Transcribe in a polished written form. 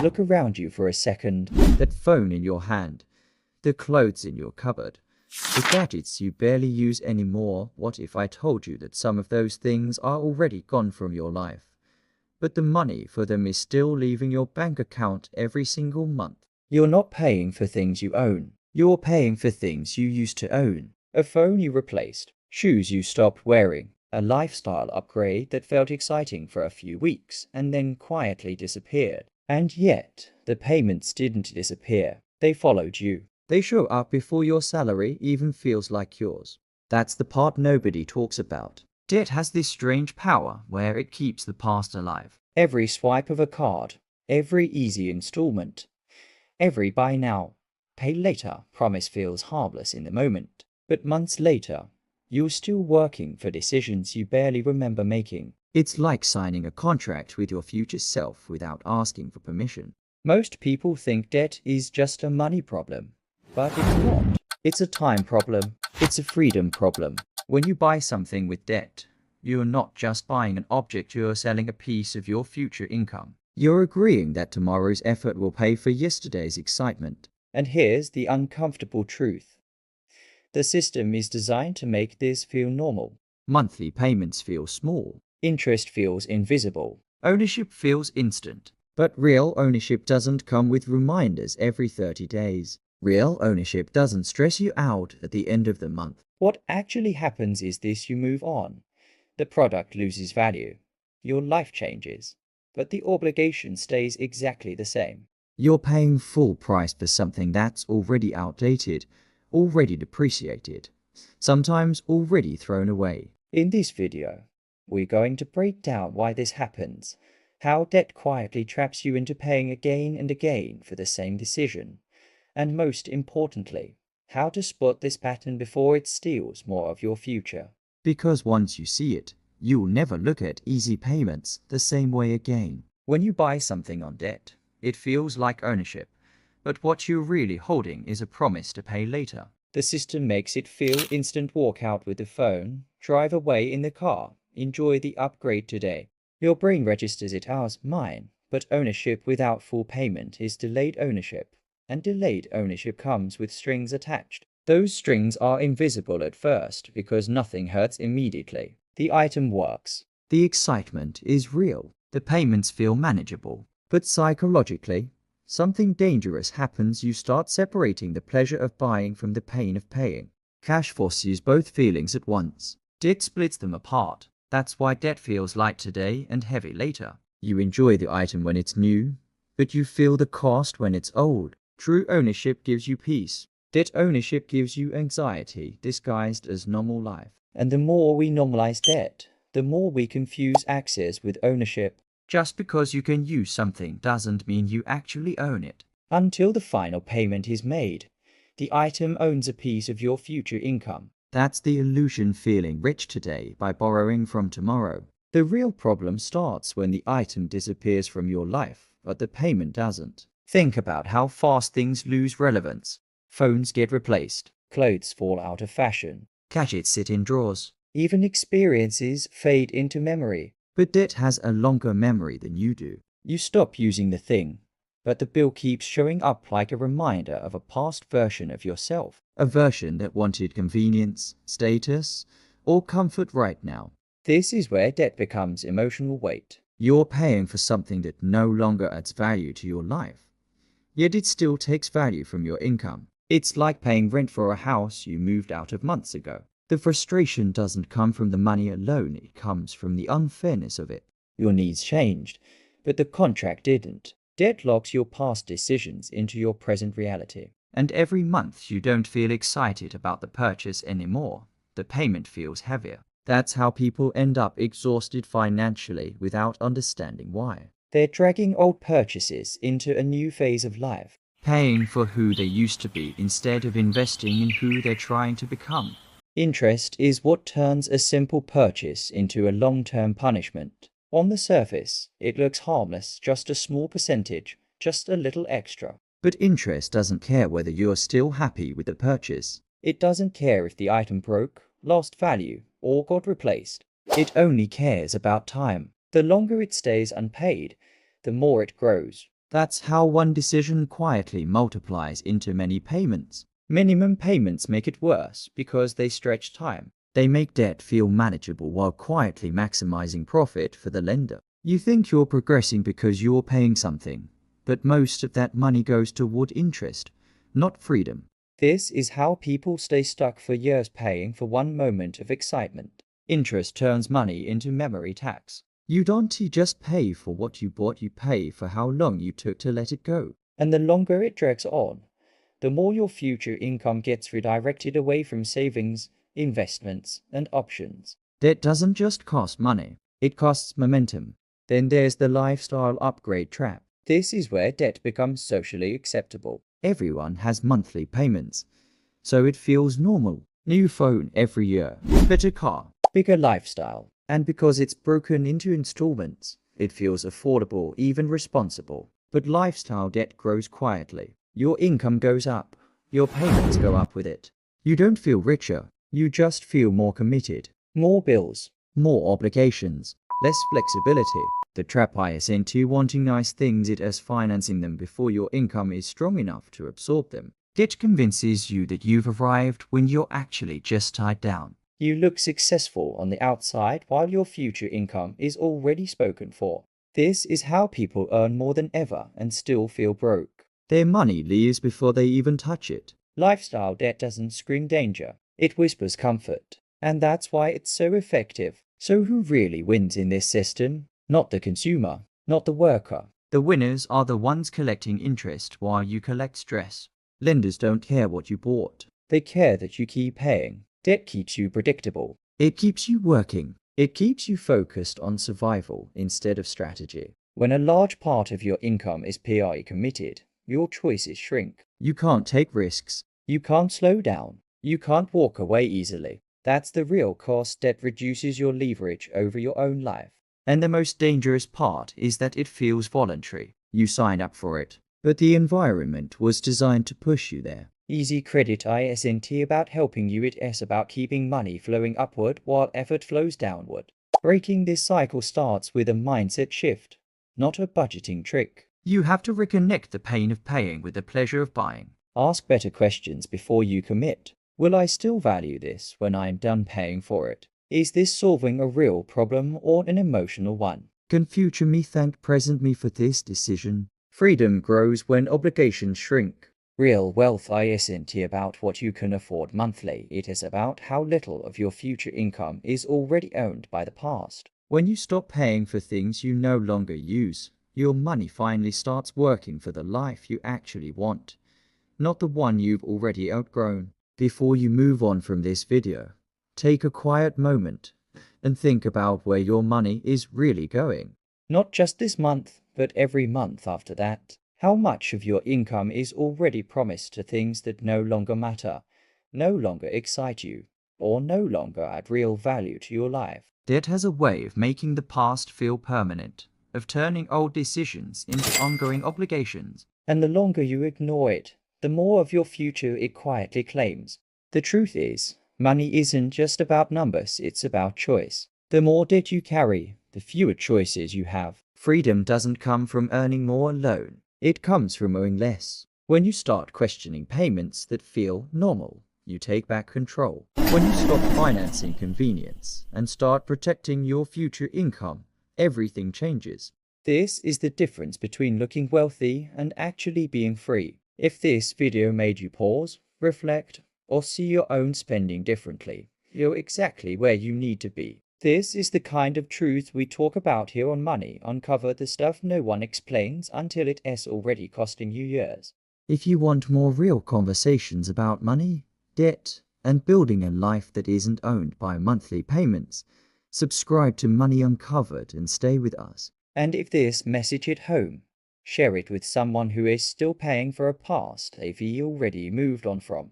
Look around you for a second. That phone in your hand, the clothes in your cupboard, the gadgets you barely use anymore. What if I told you that some of those things are already gone from your life, but the money for them is still leaving your bank account every single month? You're not paying for things you own. You're paying for things you used to own. A phone you replaced, shoes you stopped wearing, a lifestyle upgrade that felt exciting for a few weeks and then quietly disappeared. And yet, the payments didn't disappear. They followed you. They show up before your salary even feels like yours. That's the part nobody talks about. Debt has this strange power where it keeps the past alive. Every swipe of a card, every easy installment, every buy now, pay later promise feels harmless in the moment. But months later, you're still working for decisions you barely remember making. It's like signing a contract with your future self without asking for permission. Most people think debt is just a money problem, but it's not. It's a time problem. It's a freedom problem. When you buy something with debt, you're not just buying an object, you're selling a piece of your future income. You're agreeing that tomorrow's effort will pay for yesterday's excitement. And here's the uncomfortable truth. The system is designed to make this feel normal. Monthly payments feel small. Interest feels invisible. Ownership feels instant. But real ownership doesn't come with reminders every 30 days. Real ownership doesn't stress you out at the end of the month. What actually happens is this: you move on. The product loses value. Your life changes. But the obligation stays exactly the same. You're paying full price for something that's already outdated, already depreciated, sometimes already thrown away. In this video, we're going to break down why this happens, how debt quietly traps you into paying again and again for the same decision, and most importantly, how to spot this pattern before it steals more of your future. Because once you see it, you'll never look at easy payments the same way again. When you buy something on debt, it feels like ownership, but what you're really holding is a promise to pay later. The system makes it feel instant: walk out with the phone, drive away in the car, enjoy the upgrade today. Your brain registers it as mine, but ownership without full payment is delayed ownership, and delayed ownership comes with strings attached. Those strings are invisible at first because nothing hurts immediately. The item works. The excitement is real. The payments feel manageable. But psychologically, something dangerous happens. You start separating the pleasure of buying from the pain of paying. Cash forces both feelings at once. Debt splits them apart. That's why debt feels light today and heavy later. You enjoy the item when it's new, but you feel the cost when it's old. True ownership gives you peace. Debt ownership gives you anxiety disguised as normal life. And the more we normalize debt, the more we confuse access with ownership. Just because you can use something doesn't mean you actually own it. Until the final payment is made, the item owns a piece of your future income. That's the illusion: feeling rich today by borrowing from tomorrow. The real problem starts when the item disappears from your life, but the payment doesn't. Think about how fast things lose relevance. Phones get replaced, clothes fall out of fashion, gadgets sit in drawers, even experiences fade into memory. But debt has a longer memory than you do. You stop using the thing, but the bill keeps showing up like a reminder of a past version of yourself, a version that wanted convenience, status, or comfort right now. This is where debt becomes emotional weight. You're paying for something that no longer adds value to your life, yet it still takes value from your income. It's like paying rent for a house you moved out of months ago. The frustration doesn't come from the money alone, it comes from the unfairness of it. Your needs changed, but the contract didn't. Debt locks your past decisions into your present reality. And every month you don't feel excited about the purchase anymore. The payment feels heavier. That's how people end up exhausted financially without understanding why. They're dragging old purchases into a new phase of life, paying for who they used to be instead of investing in who they're trying to become. Interest is what turns a simple purchase into a long-term punishment. On the surface, it looks harmless, just a small percentage, just a little extra. But interest doesn't care whether you're still happy with the purchase. It doesn't care if the item broke, lost value, or got replaced. It only cares about time. The longer it stays unpaid, the more it grows. That's how one decision quietly multiplies into many payments. Minimum payments make it worse because they stretch time. They make debt feel manageable while quietly maximizing profit for the lender. You think you're progressing because you're paying something, but most of that money goes toward interest, not freedom. This is how people stay stuck for years paying for one moment of excitement. Interest turns money into memory tax. You don't just pay for what you bought, you pay for how long you took to let it go. And the longer it drags on, the more your future income gets redirected away from savings, investments, and options. Debt doesn't just cost money, it costs momentum. Then there's the lifestyle upgrade trap. This is where debt becomes socially acceptable. Everyone has monthly payments, so it feels normal. New phone every year, better car, bigger lifestyle. And because it's broken into installments, it feels affordable, even responsible. But lifestyle debt grows quietly. Your income goes up, your payments go up with it. You don't feel richer, you just feel more committed. More bills, more obligations, less flexibility. The trap is into wanting nice things it as financing them before your income is strong enough to absorb them. Debt convinces you that you've arrived when you're actually just tied down. You look successful on the outside while your future income is already spoken for. This is how people earn more than ever and still feel broke. Their money leaves before they even touch it. Lifestyle debt doesn't scream danger, it whispers comfort. And that's why it's so effective. So who really wins in this system? Not the consumer, not the worker. The winners are the ones collecting interest while you collect stress. Lenders don't care what you bought. They care that you keep paying. Debt keeps you predictable. It keeps you working. It keeps you focused on survival instead of strategy. When a large part of your income is PI committed, your choices shrink. You can't take risks. You can't slow down. You can't walk away easily. That's the real cost. Debt reduces your leverage over your own life. And the most dangerous part is that it feels voluntary. You sign up for it, but the environment was designed to push you there. Easy credit isn't about helping you, it's about keeping money flowing upward while effort flows downward. Breaking this cycle starts with a mindset shift, not a budgeting trick. You have to reconnect the pain of paying with the pleasure of buying. Ask better questions before you commit. Will I still value this when I'm done paying for it? Is this solving a real problem or an emotional one? Can future me thank present me for this decision? Freedom grows when obligations shrink. Real wealth isn't about what you can afford monthly, it is about how little of your future income is already owned by the past. When you stop paying for things you no longer use, your money finally starts working for the life you actually want, not the one you've already outgrown. Before you move on from this video, take a quiet moment and think about where your money is really going. Not just this month, but every month after that. How much of your income is already promised to things that no longer matter, no longer excite you, or no longer add real value to your life? Debt has a way of making the past feel permanent, of turning old decisions into ongoing obligations. And the longer you ignore it, the more of your future it quietly claims. The truth is, money isn't just about numbers, it's about choice. The more debt you carry, the fewer choices you have. Freedom doesn't come from earning more alone. It comes from owing less. When you start questioning payments that feel normal, you take back control. When you stop financing convenience and start protecting your future income, everything changes. This is the difference between looking wealthy and actually being free. If this video made you pause, reflect, or see your own spending differently, you're exactly where you need to be. This is the kind of truth we talk about here on Money. Uncover the stuff no one explains until it's already costing you years. If you want more real conversations about money, debt, and building a life that isn't owned by monthly payments, subscribe to Money Uncovered and stay with us. And if this message hit home, share it with someone who is still paying for a past they've already moved on from.